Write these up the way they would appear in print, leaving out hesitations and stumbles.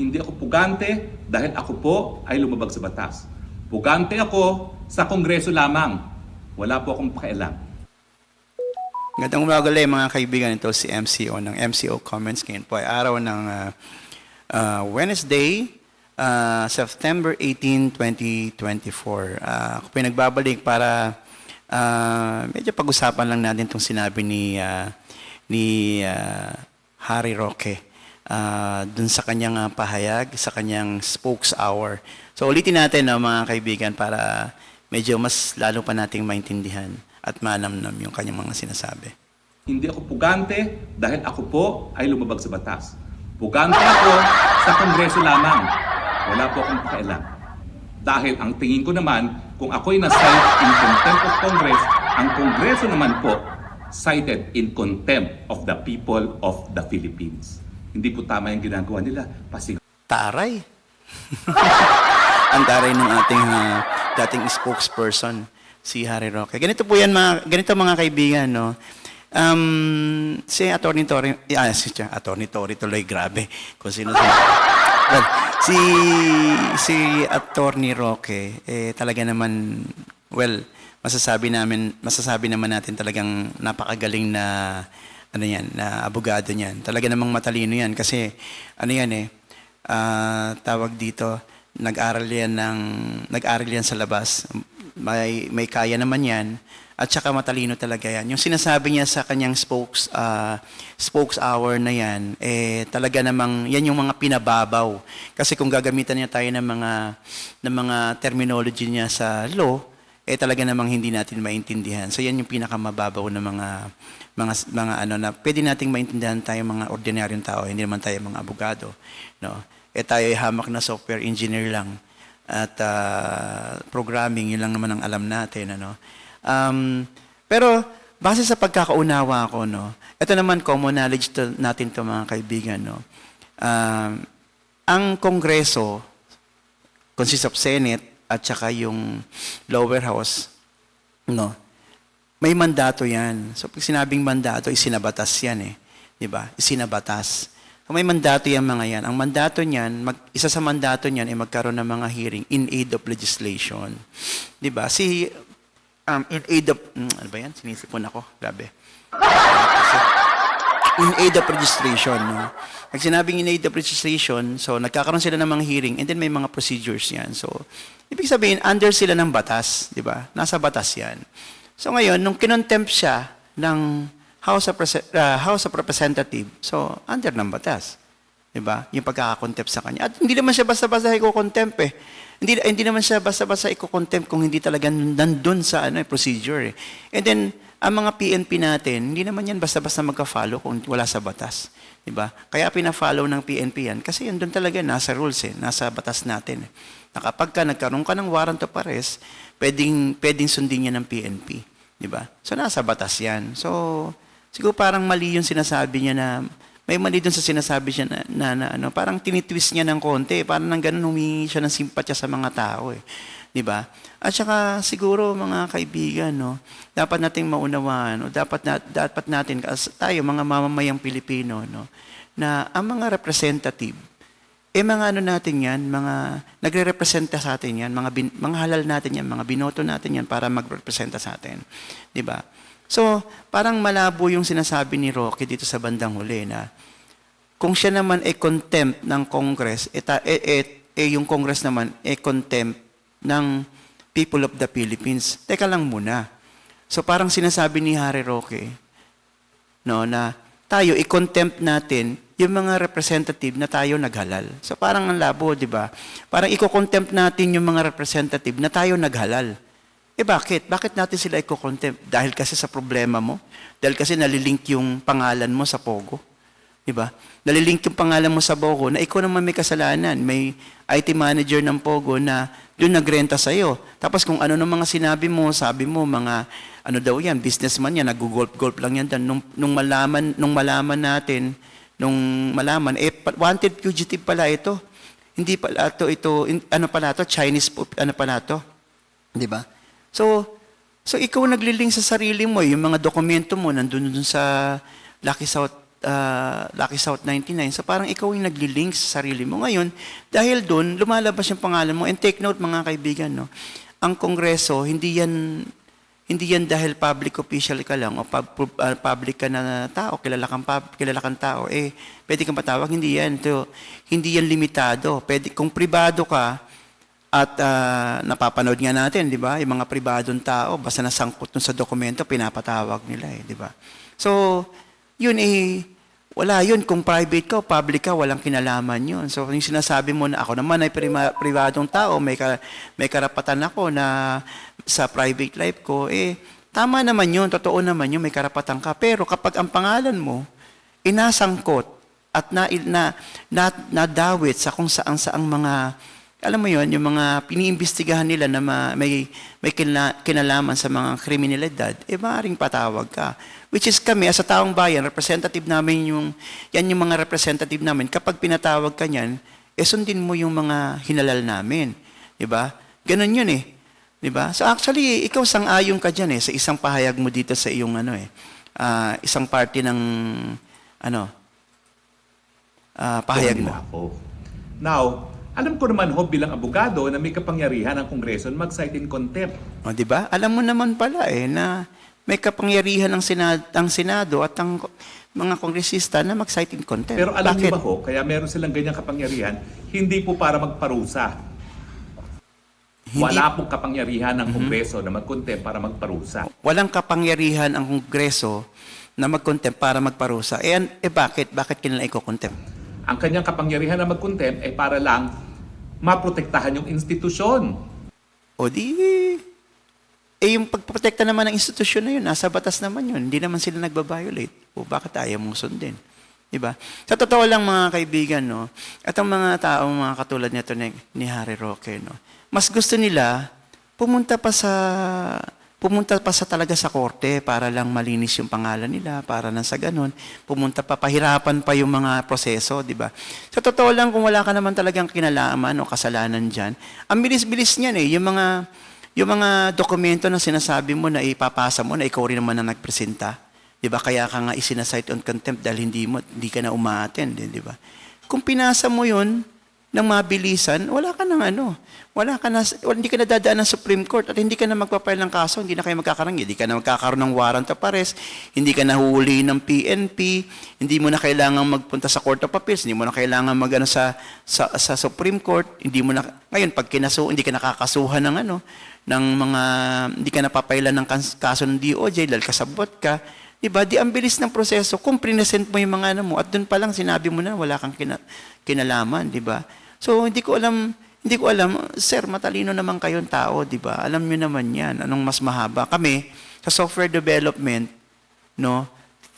Hindi ako pugante dahil ako po ay lumabag sa batas. Pugante ako sa Kongreso lamang. Wala po akong pakialam. Magandang umaga ulit mga kaibigan. Ito si MCO ng MCO Comments. Ngayon po ay araw ng Wednesday, September 18, 2024. Ako po ay nagbabalik para medyo pag-usapan lang natin itong sinabi ni Harry Roque dun sa kanyang pahayag, sa kanyang spokes hour. So ulitin natin mga kaibigan para medyo mas lalo pa nating maintindihan at manamnam yung kanyang mga sinasabi. Hindi ako pugante dahil ako po ay lumabag sa batas. Pugante ako sa Kongreso lamang. Wala po akong pakialam. Dahil ang tingin ko naman, kung ako'y na-cite in contempt of Congress, ang Kongreso naman po cited in contempt of the people of the Philippines. Hindi po tama yung ginagawa nila. Taray! Ang taray ng ating dating spokesperson, si Harry Roque. Ganito po yan, mga kaibigan, no? Si Atty. Tory, Atty. Tory tuloy, grabe. Kung sino well, si Atty. Roque, talaga naman, well, masasabi naman natin talagang napakagaling na na abogado niyan. Talaga namang matalino yan kasi tawag dito, nag-aral yan sa labas. May kaya naman yan at saka matalino talaga yan. Yung sinasabi niya sa kanyang spokes hour na yan, talaga namang yan yung mga pinababaw. Kasi kung gagamitan niya tayo ng mga terminology niya sa law, talaga namang hindi natin maintindihan. So yan yung pinakamababaw na mga na pwede nating maintindihan tayo mga ordinaryong tao, hindi naman tayo mga abogado, no? Tayo ay hamak na software engineer lang at programming, yun lang naman ang alam natin, ano. Pero base sa pagkakaunawa ko, no, ito naman common knowledge natin to mga kaibigan, no. Ang Kongreso consists of Senate at saka yung lower house, no. May mandato yan. So pag sinabing mandato, isinabatas yan di ba? Isinabatas. So, may mandato yan mga yan. Ang mandato niyan, isa sa mandato niyan ay magkaroon ng mga hearing in aid of legislation. Di ba? In aid of, ano ba yan? Sinisipon ako. Grabe. In aid of registration, no? Pag sinabing in aid of registration, so nagkakaroon sila ng mga hearing and then may mga procedures yan. So, ibig sabihin, under sila ng batas, di ba? Nasa batas yan. So ngayon, nung kinontempt siya ng House of Representatives, so under ng batas. Diba? Yung pagkakakontempt sa kanya. At hindi naman siya basta-basta iko-contempt Hindi naman siya basta-basta iko-contempt kung hindi talaga nandun sa procedure And then, ang mga PNP natin, hindi naman yan basta-basta magka-follow kung wala sa batas. Diba? Kaya pina-follow ng PNP yan kasi yan doon talaga nasa rules nasa batas natin. Na kapag nagkaroon ka ng warrant of arrest, pwedeng sundin niya ng PNP. Diba? So, nasa batas yan. So, siguro parang mali yung sinasabi niya may mali dun sa sinasabi siya parang tinitwist niya ng konti. Parang nang ganun humingi siya ng simpatya sa mga tao Diba? At saka siguro mga kaibigan, no, dapat nating maunawaan, dapat natin, tayo mga mamamayang Pilipino, no, na ang mga representative, mga natin yan, mga nagre-representa sa atin yan, mga halal natin yan, mga binoto natin yan para magrepresenta sa atin. Diba? So, parang malabo yung sinasabi ni Roque dito sa bandang huli na kung siya naman contempt ng Congress, yung Congress naman contempt ng people of the Philippines. Teka lang muna. So, parang sinasabi ni Harry Roque, no, na tayo i-contempt natin yung mga representative na tayo naghalal. So parang ang labo, di ba? Parang i-contempt natin yung mga representative na tayo naghalal. Bakit? Bakit natin sila i-contempt? Dahil kasi sa problema mo? Dahil kasi nalilink yung pangalan mo sa Pogo? Di ba? Nalilink yung pangalan mo sa Pogo na ikaw naman may kasalanan. May IT manager ng Pogo na doon nagrenta sa'yo. Tapos kung ano ng mga sinabi mo, sabi mo, mga daw yan, businessman yan, nag-golf lang yan. Nung malaman natin, wanted fugitive pala ito. Hindi pala ito, Chinese, pala ito. Di ba? So ikaw naglilink sa sarili mo, yung mga dokumento mo, nandun sa Lucky South Lucky South 99. So parang ikaw yung nagli-link sa sarili mo. Ngayon, dahil doon, lumalabas yung pangalan mo. And take note mga kaibigan, no? Ang Kongreso, hindi yan dahil public official ka lang o public ka na tao, kilala kang tao, pwede kang patawag, hindi yan. Hindi yan limitado. Pwede, kung pribado ka, at napapanood nga natin, di ba? Yung mga pribadong tao, basta nasangkot dun sa dokumento, pinapatawag nila di ba? So, yun wala yun. Kung private ka o public ka, walang kinalaman yun. So, yung sinasabi mo na ako naman ay pribadong tao, may karapatan ako na sa private life ko, tama naman yun, totoo naman yun, may karapatan ka. Pero kapag ang pangalan mo, inasangkot at nadawit sa kung saang mga, alam mo yun, yung mga piniimbestigahan nila na may kinalaman sa mga kriminalidad, maaaring patawag ka. Which is kami, as a taong bayan, representative namin yan yung mga representative namin. Kapag pinatawag ka niyan, sundin mo yung mga hinalal namin. Diba? Ganun yun Diba? So actually, ikaw sang-ayon ka dyan sa isang pahayag mo dito sa iyong isang party ng pahayag mo. Ako. Now, alam ko naman bilang abogado na may kapangyarihan ang Kongreso na mag-cite in contempt. O, diba? Alam mo naman pala na may kapangyarihan ang Senado at ang mga kongresista na mag-cite in contempt. Pero alam niyo Bakit? ba kaya meron silang ganyang kapangyarihan, hindi po para magparusa. Wala pong kapangyarihan ng Kongreso na mag-contempt para magparusa. Walang kapangyarihan ang Kongreso na mag-contempt para magparusa. Bakit? Bakit kinala i-contempt? Ang kanyang kapangyarihan na mag-contempt ay para lang maprotektahan yung institusyon. O yung pagprotekta naman ng institusyon na yun, nasa batas naman yun. Hindi naman sila nagbabiolate. O bakit ayaw mong sundin? Diba? Sa totoo lang mga kaibigan, at ang mga taong mga katulad nito ni Harry Roque, mas gusto nila pumunta pa sa talaga sa korte para lang malinis yung pangalan nila, para nang sa ganun, pahirapan pa yung mga proseso, di ba? Sa totoo lang, kung wala ka naman talagang kinalaman o kasalanan dyan, ang bilis-bilis niyan yung mga dokumento na sinasabi mo na ipapasa mo na ikaw rin naman na nagpresenta, di ba? Kaya ka nga isinasite on contempt dahil hindi ka na umaattend, di ba? Kung pinasa mo yun ng mabilisan, hindi ka na dadaan ng Supreme Court at hindi ka na magpapile ng kaso, hindi na kayo hindi ka na magkakaroon ng warrant of arrest, hindi ka na huli ng PNP, hindi mo na kailangan magpunta sa Court of Appeals, hindi mo na kailangan sa Supreme Court, ngayon pag hindi ka nakakasuhan hindi ka napapailan ng kaso ng DOJ dahil kasabot ka, diba? Ang bilis ng proseso kung present mo yung mga mo at doon pa lang sinabi mo na wala kang kinalaman, diba? So hindi ko alam, sir, matalino naman kayong tao, diba? Alam niyo naman yan, anong mas mahaba. Kami, sa software development,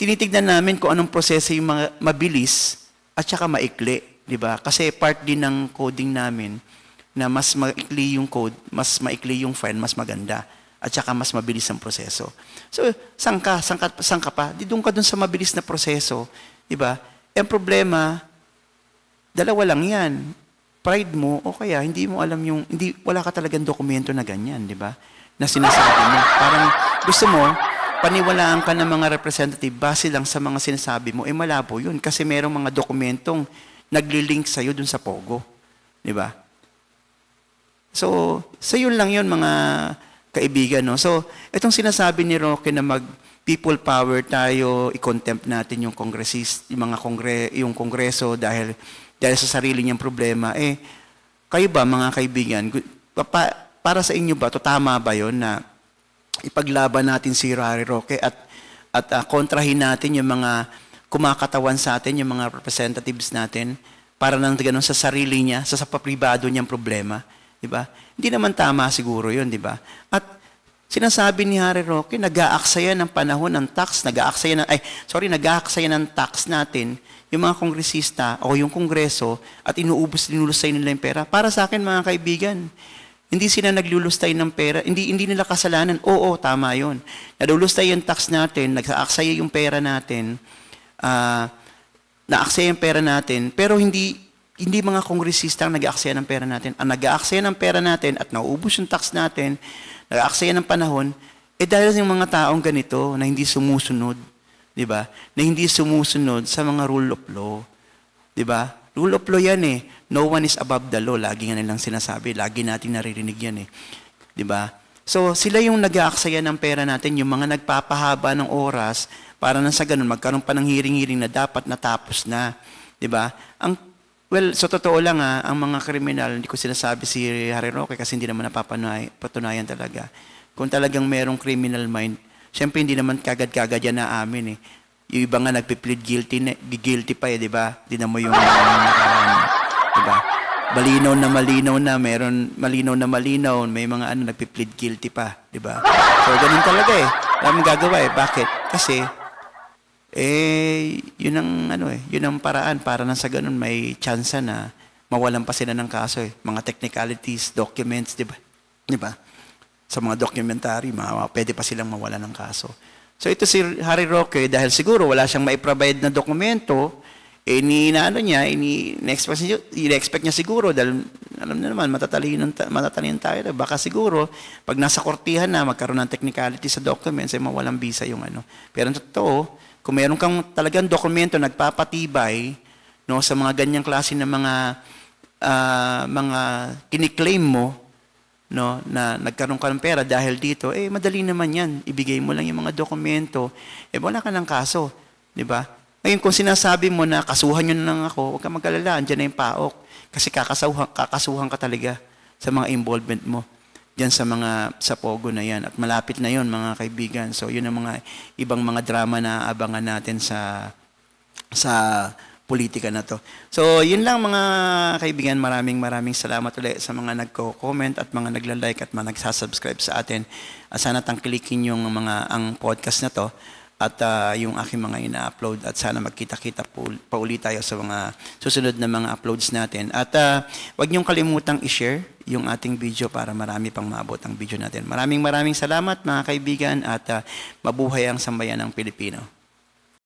tinitignan namin kung anong proseso yung mga mabilis at saka maikli, diba? Kasi part din ng coding namin na mas maikli yung code, mas maikli yung file, mas maganda. At saka mas mabilis ang proseso. So, saan ka pa? Doon ka dun sa mabilis na proseso. Diba? Ang problema, dalawa lang yan. Pride mo, o kaya hindi mo alam wala ka talagang dokumento na ganyan, diba? Na sinasabi mo. Parang gusto mo, paniwalaan ka ng mga representative base lang sa mga sinasabi mo, malabo yun. Kasi merong mga dokumentong nagli-link sa'yo dun sa Pogo. Diba? So yun lang yun mga kaibigan, So, itong sinasabi ni Roque na people power tayo, i-contempt natin yung yung Kongreso dahil sa sarili niyang problema, kayo ba mga kaibigan, para sa inyo ba, tama ba yun na ipaglaban natin si Harry Roque at kontrahin natin yung mga kumakatawan sa atin, yung mga representatives natin, para nang ganun sa sarili niya, sa papribado niyang problema? Diba? Hindi naman tama siguro yun, di ba? At sinasabi ni Harry Roque, nag-aaksaya ng panahon ng tax, nag-aaksaya ng tax natin, yung mga kongresista o yung kongreso, at linulustay nila yung pera. Para sa akin, mga kaibigan, hindi sila naglulustay ng pera, hindi nila kasalanan. Oo, tama yun. Nalulustay yung tax natin, nag-aaksaya yung pera natin, naaksaya yung pera natin, pero hindi mga kongresista ang nag-aaksaya ng pera natin. Ang nag-aaksaya ng pera natin at nauubos yung tax natin, nag-aaksaya ng panahon, dahil yung mga taong ganito na hindi sumusunod 'di ba? Na hindi sumusunod sa mga rule of law. 'Di ba? Rule of law yan eh. No one is above the law. Lagi nga nilang sinasabi. Lagi natin naririnig yan eh. 'Di ba? So, sila yung nag-aaksaya ng pera natin, yung mga nagpapahaba ng oras para na sa ganun, magkaroon pa ng hearing-hearing na dapat natapos na. 'Di ba? Well, so totoo lang ang mga kriminal, hindi ko sinasabi si Harry Roque kasi hindi naman patunayan talaga. Kung talagang merong criminal mind, syempre hindi naman kagad-kagad yan na amin eh. Yung iba nga nagpi-plead guilty pa eh, di ba? Di na mo yung di ba? Malinaw na, malinaw na may mga nagpi-plead guilty pa, di ba? So ganun talaga eh. Wala mong gagawa eh. Bakit? Kasi yun ang paraan para na sa ganun may tsansa na mawalan pa sila ng kaso eh. Mga technicalities, documents, di ba? Di ba? Sa mga documentary, pwede pa silang mawala ng kaso. So ito si Harry Roque, dahil siguro wala siyang maiprovide na dokumento, in-expect niya siguro, dahil alam na naman, matatalino tayo, baka siguro, pag nasa kortihan na, magkaroon ng technicality sa documents, mawalang visa yung Pero ang totoo, kung meron kang talagang dokumento nagpapatibay no, sa mga ganyang klase ng mga kiniklaim mo, no, na nagkaroon ka ng pera dahil dito, madali naman yan. Ibigay mo lang yung mga dokumento, wala ka ng kaso. Di ba? Ngayon, kung sinasabi mo na kasuhan nyo na lang ako, huwag ka mag-alala, andyan na yung PAOK. Kasi kakasuhan ka talaga sa mga involvement mo diyan sa Pogo na yan. At malapit na yon mga kaibigan. So, yun ang mga ibang mga drama na abangan natin sa politika na to. So, yun lang mga kaibigan. Maraming salamat ulit sa mga nagko-comment at mga nagla-like at mga nagsasubscribe sa atin. Sana tangkilikin yung ang podcast na to at yung aking mga ina-upload at sana magkita-kita pa ulit tayo sa mga susunod na mga uploads natin. At wag niyong kalimutang i-share yung ating video para marami pang maabot ang video natin. Maraming salamat mga kaibigan at mabuhay ang sambayan ng Pilipino.